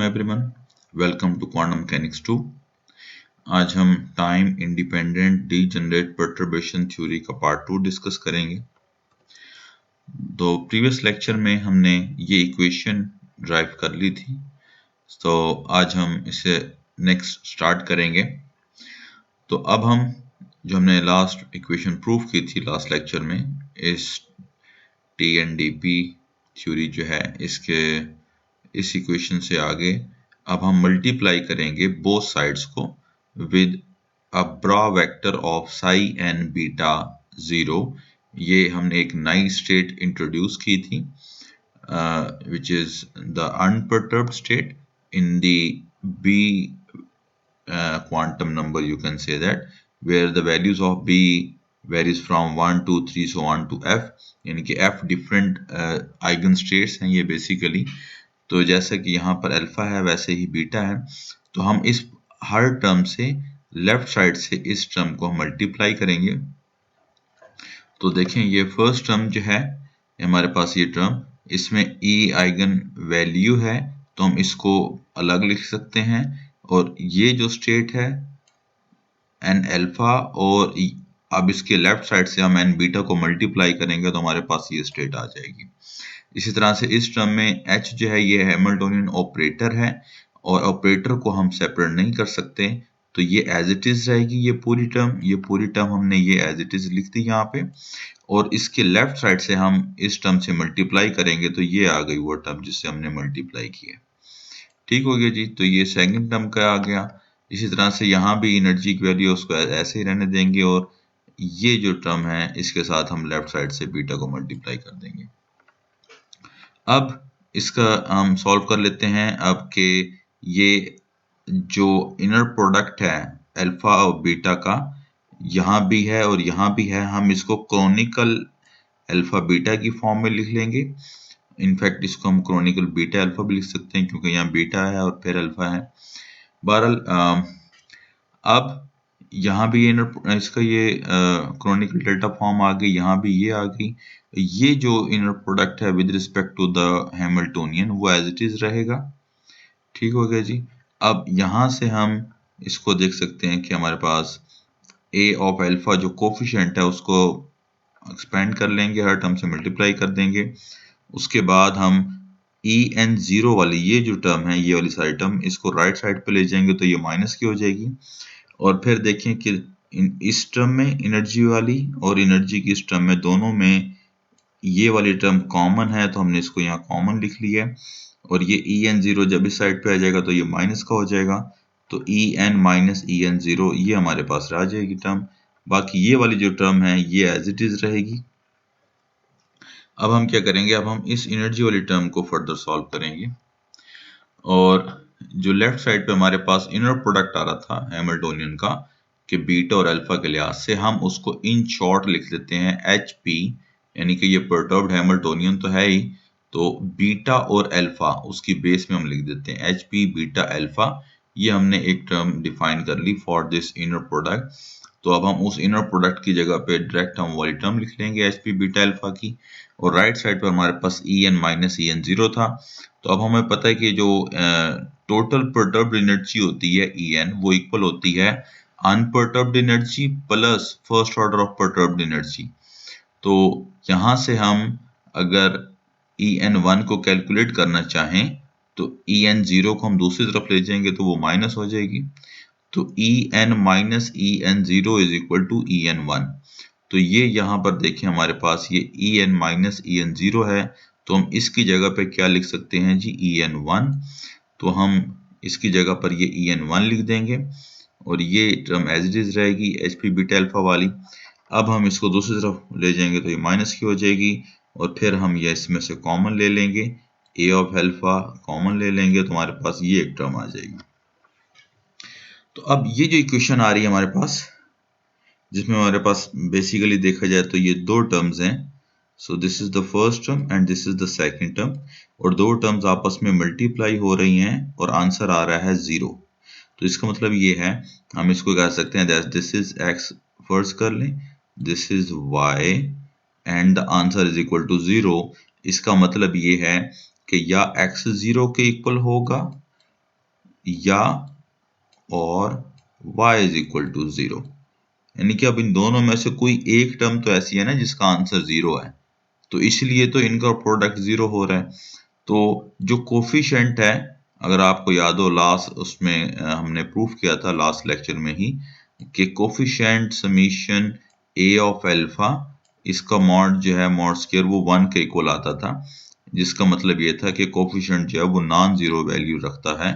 Everyone, welcome to quantum mechanics 2। आज हम time independent degenerate perturbation theory का part 2 discuss करेंगे। तो प्रीवियस लेक्चर में हमने ये इक्वेशन ड्राइव कर ली थी, तो आज हम इसे नेक्स्ट स्टार्ट करेंगे। तो अब हम जो हमने लास्ट इक्वेशन प्रूव की थी लास्ट लेक्चर में, इस T N D P theory जो है इस इक्वेशन से आगे अब हम मल्टीप्लाई करेंगे बोथ साइड्स को with a bra vector of psi n beta 0। ये हमने एक नई स्टेट इंट्रोड्यूस की थी which is the unperturbed state in the B quantum number, you can say that, where the values of b varies from 1 to 3 so on to f, यानी कि f different eigen states हैं ये basically. तो जैसा कि यहाँ पर alpha है वैसे ही बीटा है, तो हम इस हर टर्म से लेफ्ट साइड से इस टर्म को हम मल्टीप्लाई करेंगे। तो देखें ये फर्स्ट टर्म जो है हमारे पास, ये टर्म इसमें e आइगन वैल्यू है तो हम इसको अलग लिख सकते हैं, और ये जो स्टेट है एन अल्फा, और अब इसके लेफ्ट साइड से हम एन बीटा को मल्टीप्लाई करेंगे तो हमारे पास ये स्टेट आ जाएगी। इसी तरह से इस टर्म में h जो है ये हैमिल्टोनियन ऑपरेटर है, और ऑपरेटर को हम सेपरेट नहीं कर सकते, तो ये एज इट इज रहेगी। ये पूरी टर्म हमने ये एज इट इज लिख दी यहाँ पे, और इसके लेफ्ट साइड से हम इस टर्म से मल्टीप्लाई करेंगे तो ये आ गई वो टर्म जिससे हमने मल्टीप्लाई किया। ठीक हो गया जी, तो ये सेकंड टर्म का आ गया। इसी तरह से यहाँ भी एनर्जी की वैल्यू उसको ऐसे ही रहने देंगे, और ये जो टर्म है इसके साथ हम लेफ्ट साइड से बीटा को मल्टीप्लाई कर देंगे। अब इसका हम सॉल्व कर लेते हैं। अब के ये जो इनर प्रोडक्ट है अल्फा और बीटा का, यहाँ भी है और यहाँ भी है, हम इसको क्रोनिकल अल्फा बीटा की फॉर्म में लिख लेंगे। इनफैक्ट इसको हम क्रोनिकल बीटा अल्फा भी लिख सकते हैं क्योंकि यहाँ बीटा है और फिर अल्फा है। बहरहाल अब यहाँ भी इसका ये क्रोनिकल डेल्टा फॉर्म आ गई, यहाँ भी ये आ गई। ये जो इनर प्रोडक्ट है with respect to the Hamiltonian वो एज इट इज रहेगा। ठीक हो गया जी। अब यहाँ से हम इसको देख सकते हैं कि हमारे पास ए ऑफ अल्फा जो कोफिशिएंट है उसको एक्सपेंड कर लेंगे, हर टर्म से मल्टीप्लाई कर देंगे। उसके बाद हम en0 वाली ये जो टर्म है, ये वाली सारी टर्म, इसको राइट साइड पे ले जाएंगे तो ये माइनस की हो जाएगी। और फिर देखें कि इस टर्म में एनर्जी वाली और एनर्जी की इस टर्म में, दोनों में ये वाली टर्म कॉमन है तो हमने इसको यहाँ कॉमन लिख लिया। और ये en0 जब इस साइड पे आ जाएगा तो ये माइनस का हो जाएगा, तो en माइनस en0 ये हमारे पास रह जाएगी टर्म। बाकी ये वाली जो टर्म है ये एज इट इज रहेगी। अब हम क्या करेंगे, अब हम इस एनर्जी वाली टर्म को फर्दर सॉल्व करेंगे, और जो लेफ्ट साइड पे हमारे पास इनर प्रोडक्ट आ रहा था हैमिल्टोनियन का कि बीटा और अल्फा के लिहाज से, हम उसको इन शॉर्ट लिख लेते हैं HP, यानी कि ये परटर्ब्ड हैमिल्टोनियन तो है ही, तो बीटा और अल्फा उसकी बेस में हम लिख देते हैं HP बीटा अल्फा। ये हमने एक टर्म डिफाइन कर ली फॉर दिस इनर प्रोडक्ट। तो अब हम उस इनर प्रोडक्ट की जगह पे डायरेक्ट हम वाली टर्म लिख लेंगे HP बीटा अल्फा की, और राइट साइड पर हमारे पास En माइनस En0 था। तो अब हमें पता है कि जो टोटल परटर्ब्ड एनर्जी होती है En, वो इक्वल होती है unperturbed energy plus first order of perturbed energy. तो यहाँ से हम अगर En1 को कैलकुलेट करना चाहें तो En0 को हम दूसरी तरफ ले जाएंगे तो वो माइनस हो जाएगी, तो En minus En0 is equal to En1। तो ये यहाँ पर देखें हमारे पास ये En माइनस En0 है, तो हम इसकी जगह पे क्या लिख सकते हैं जी, En1। तो हम इसकी जगह पर ये En1 लिख देंगे, और ये टर्म एज इट इज रहेगी HP बीटा अल्फा वाली। अब हम इसको दूसरी तरफ ले जाएंगे तो ये माइनस की हो जाएगी, और फिर हम ये इसमें से कॉमन ले लेंगे, A ऑफ अल्फा कॉमन ले लेंगे तो हमारे पास ये एक टर्म आ जाएगी। तो अब ये जो इक्वेशन आ रही है हमारे पास, जिसमें हमारे पास बेसिकली देखा जाए तो ये दो टर्म्स हैं। So this is the first term and this is the second term, और दो टर्म्स आपस में मल्टीप्लाई हो रही हैं और आंसर आ रहा है 0। तो इसका मतलब ये है, हम इसको कह सकते हैं दैट दिस इज x फर्ज कर लें, this is y and the answer is equal to 0। इसका मतलब ये है कि या x 0 के इक्वल होगा या और y इज इक्वल टू 0, यानी कि अब इन दोनों में से कोई एक टर्म तो ऐसी है ना जिसका आंसर 0 है, तो इसलिए तो इनका प्रोडक्ट 0 हो रहा है। तो जो कोफिशिएंट है, अगर आपको याद हो लास्ट उसमें हमने प्रूफ किया था लास्ट लेक्चर में ही कि coefficient summation a of alpha, इसका मॉड जो है मॉड स्क्वायर वो 1 के इक्वल आता था, जिसका मतलब ये था कि कोफिशिएंट जो है वो नॉन जीरो वैल्यू रखता है,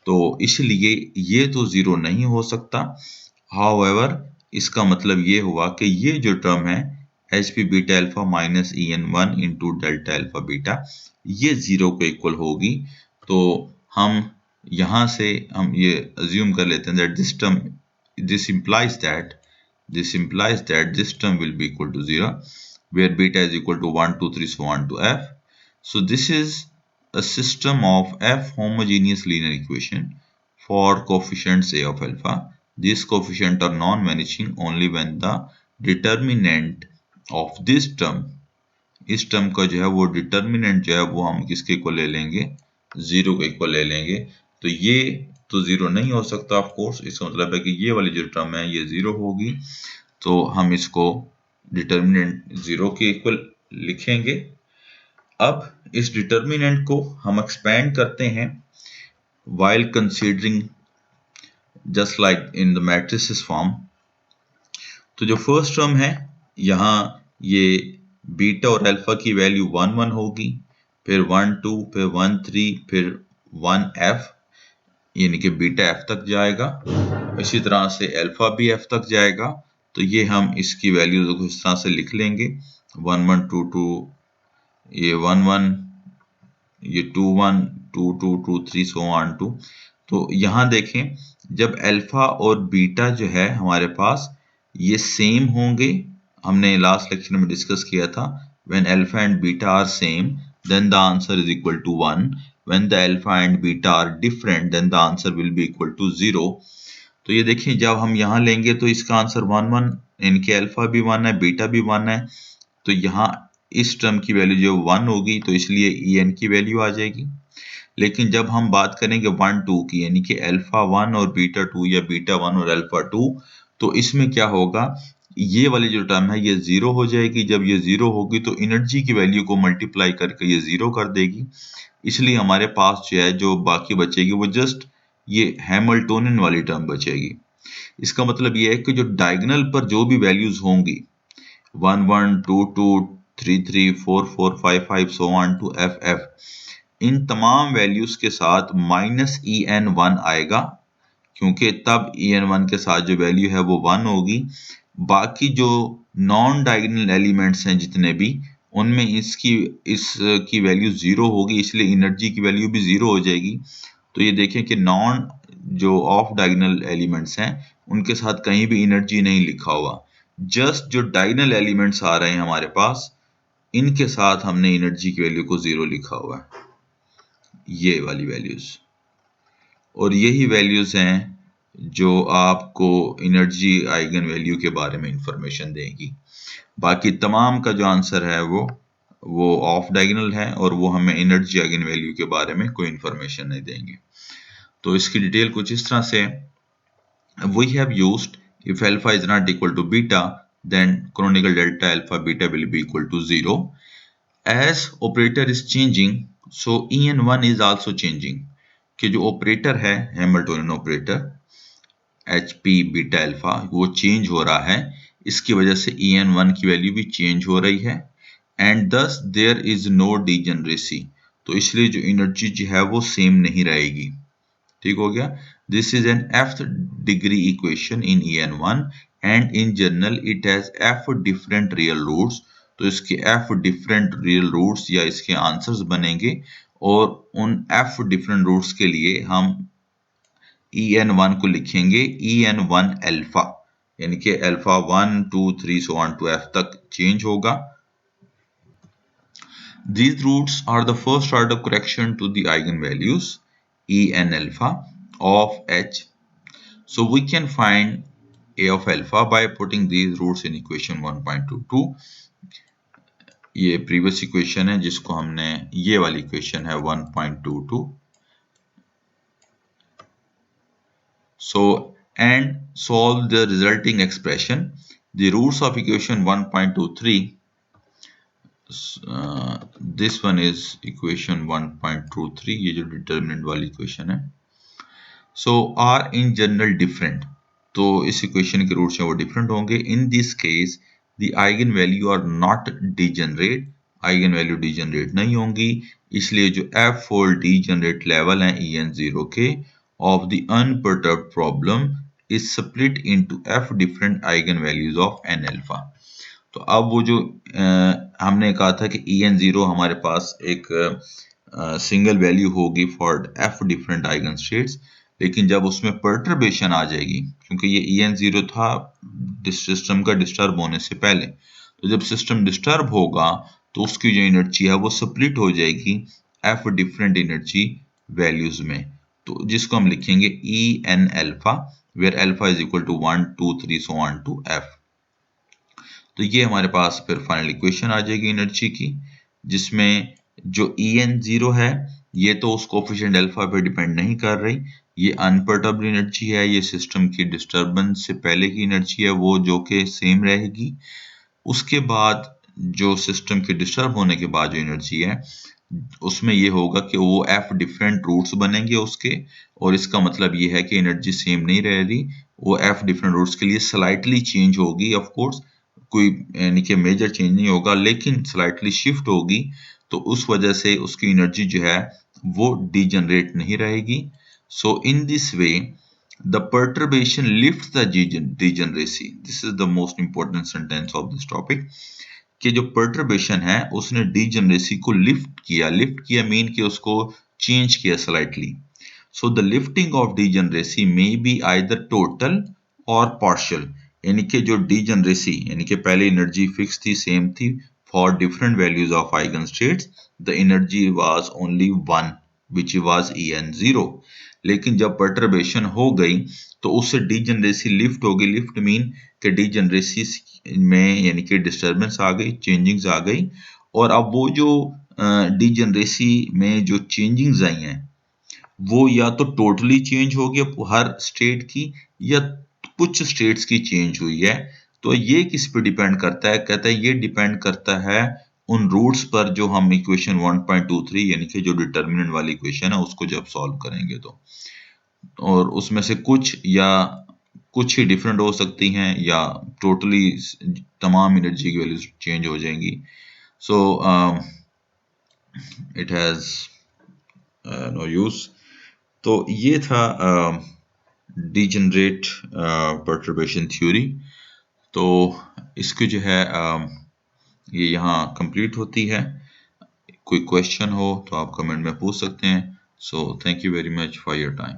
तो इसलिए ये तो 0 नहीं हो सकता। हाउएवर इसका मतलब ये हुआ कि ये जो टर्म है H P beta alpha minus E n one into delta alpha beta, ये 0 के इक्वल होगी। तो हम यहाँ से हम ये अज्यूम कर लेते हैं that this term, this implies that this term will be equal to 0 where beta is equal to 1 2 3 so on to f. So this is a system of f homogeneous linear equation for coefficients a of alpha. These coefficients are non-vanishing only when the determinant of this term, इस term का जो है वो determinant जो है वो हम किसके इक्वल ले लेंगे, 0 के इक्वल ले लेंगे। तो ये तो 0 नहीं हो सकता ऑफ कोर्स, इसका मतलब है कि ये वाली जो टर्म है ये 0 होगी, तो हम इसको डिटर्मिनेंट 0 के इक्वल लिखेंगे। अब इस डिटर्मिनेंट को हम एक्सपेंड करते हैं while considering just like in the matrices form। तो जो फर्स्ट टर्म है यहाँ ये बीटा और अल्फा की वैल्यू 1 1 होगी, फिर 1 2, फिर 1 3, फिर 1 f, यानी कि बीटा f तक जाएगा, इसी तरह से अल्फा भी f तक जाएगा। तो ये हम इसकी वैल्यू को इस तरह से लिख लेंगे 1 1 2 2, ये 1 1, ये 2 1 2 2 2 3 सो ऑन टू। तो यहाँ देखें जब अल्फा और बीटा जो है हमारे पास ये सेम होंगे, हमने लास्ट लेक्चर में डिस्कस किया था when alpha and beta are same then the answer is equal to 1, when the alpha and beta are different then the answer will be equal to 0। तो ये देखिए जब हम यहाँ लेंगे तो इसका आंसर 1 1, इनके अल्फा भी 1 है बीटा भी 1 है, तो यहाँ इस टर्म की वैल्यू जो 1 होगी तो इसलिए ई एन की वैल्यू आ जाएगी। लेकिन जब हम बात करेंगे 1 2 की, यानी कि अल्फा 1 और बीटा 2 या बीटा 1 और अल्फा 2, तो इसमें क्या होगा, ये वाली जो टर्म है ये 0 हो जाएगी। जब ये 0 होगी तो एनर्जी की वैल्यू को मल्टीप्लाई करके ये 0 कर देगी, इसलिए हमारे पास जो है जो बाकी बचेगी वो जस्ट ये हैमिल्टोनियन वाली टर्म बचेगी। इसका मतलब ये है कि जो डायगोनल पर जो भी वैल्यूज होंगी 1 1 2 2 3 3 4 4 5 5 so on to f f, इन तमाम वैल्यूज के साथ माइनस ई एन 1 आएगा, क्योंकि तब ई एन 1 के साथ जो वैल्यू है वो 1 होगी। बाकी जो नॉन डायगोनल एलिमेंट्स हैं जितने भी, उनमें इसकी वैल्यू 0 होगी, इसलिए एनर्जी की वैल्यू भी 0 हो जाएगी। तो ये देखें कि नॉन जो ऑफ डायगोनल एलिमेंट्स हैं उनके साथ कहीं भी एनर्जी नहीं लिखा हुआ, जस्ट जो डायगोनल एलिमेंट्स आ रहे हैं हमारे पास इनके साथ हमने एनर्जी की वैल्यू को 0 लिखा हुआ है, ये वाली वैल्यूज। और यही वैल्यूज हैं जो आपको एनर्जी आइगन वैल्यू के बारे में इंफॉर्मेशन देगी। बाकी तमाम का जो आंसर है वो ऑफ डायगोनल है और वो हमें एनर्जी आइगन वैल्यू के बारे में कोई इंफॉर्मेशन नहीं देंगे। तो इसकी डिटेल कुछ इस तरह से, we have used if alpha is not equal to beta then canonical delta alpha beta will be equal to 0 as operator is changing so en1 is also changing, कि जो ऑपरेटर है Hamiltonian operator H P beta alpha वो change हो रहा है, इसकी वजह से ई एन वन की वैल्यू भी चेंज हो रही है, एंड दस देयर इज नो डीजनरेसी, तो इसलिए जो एनर्जी जो है वो सेम नहीं रहेगी। ठीक हो गया। This is an f degree equation in E n one and in general it has f different real roots, तो इसके एफ डिफरेंट रियल रूट्स या इसके आंसर्स बनेंगे, और उन एफ डिफरेंट रूट्स के लिए हम ई एन वन को लिखेंगे ई एन वन अल्फा, यानी कि alpha 1 2 3 so on to f तक चेंज होगा। These roots are the first order correction to the eigenvalues e n alpha of h. So we can find a of alpha by putting these roots in equation 1.22। ये previous equation है जिसको हमने, ये वाली equation है 1.22, So and solve the resulting expression. The roots of equation 1.23, this one is equation 1.23, ये जो determinant वाली इक्वेशन है, so are in general different, तो इस इक्वेशन के रूट्स हैं वो डिफरेंट होंगे. In this case the eigen value are not degenerate, eigen value degenerate नहीं होंगी, इसलिए जो एफ फोर डिजनरेट लेवल हैं En0 के of the unperturbed problem is split into f different eigen values of n alpha. तो अब वो जो हमने कहा था कि En0 हमारे पास एक सिंगल वैल्यू होगी for F different eigen states, लेकिन जब उसमें पर्टर्बेशन आ जाएगी, क्योंकि ये En0 था सिस्टम का डिस्टर्ब होने से पहले, तो जब सिस्टम डिस्टर्ब होगा तो उसकी जो एनर्जी है वो स्प्लिट हो जाएगी एफ डिफरेंट एनर्जी वैल्यूज में, तो जिसको हम लिखेंगे E n alpha, where alpha is equal to 1 2 3 so on to f. तो ये हमारे पास फिर फाइनल इक्वेशन आ जाएगी एनर्जी की, जिसमें जो En0 है ये तो उस कोफिशिएंट अल्फा पे डिपेंड नहीं कर रही, ये अनपर्टर्ब्ड एनर्जी है, ये सिस्टम की डिस्टर्बेंस से पहले की एनर्जी है वो जो कि सेम रहेगी. उसके बाद जो सिस्टम के डिस्टर्ब होने के बाद जो एनर्जी है उसमें ये होगा कि वो एफ डिफरेंट रूट्स बनेंगे उसके, और इसका मतलब ये है कि एनर्जी सेम नहीं रह रही, वो एफ डिफरेंट रूट्स के लिए स्लाइटली चेंज होगी. ऑफ कोर्स कोई यानी कि मेजर चेंज नहीं होगा, लेकिन स्लाइटली शिफ्ट होगी, तो उस वजह से उसकी एनर्जी जो है वो डिजनरेट नहीं रहेगी. So in this way the perturbation lifts the degeneracy. This is the most important sentence of this topic, कि जो perturbation है उसने degeneracy को लिफ्ट किया मीन कि उसको चेंज किया slightly. So the lifting of degeneracy may be either total और partial, यानी कि जो degeneracy यानी कि पहले एनर्जी फिक्स थी, सेम थी for different values of eigen states, the energy was only one which was En0, लेकिन जब परटर्बेशन हो गई तो उससे डीजनरेसी लिफ्ट हो गई. लिफ्ट मीन कि डीजनरेसी में यानी कि डिस्टर्बेंस आ गई, चेंजिंग्स आ गई, और अब वो जो डीजनरेसी में जो चेंजिंग्स आई हैं वो या तो टोटली चेंज हो गया हर स्टेट की, या कुछ स्टेट्स की चेंज हुई है. तो ये किस पे डिपेंड करता है, कहता है ये डिपेंड करता है उन रूट्स पर जो हम इक्वेशन 1.23 यानी कि जो डिटर्मिनेंट वाली इक्वेशन है उसको जब सॉल्व करेंगे तो, और उसमें से कुछ ही डिफरेंट हो सकती हैं या टोटली तमाम एनर्जी की वैल्यूज चेंज हो जाएंगी. So it has no use. तो ये था डिजनरेट परटर्बेशन थ्योरी. तो इसकी जो है ये यहाँ कंप्लीट होती है. कोई क्वेश्चन हो तो आप कमेंट में पूछ सकते हैं. So thank you very much for your time.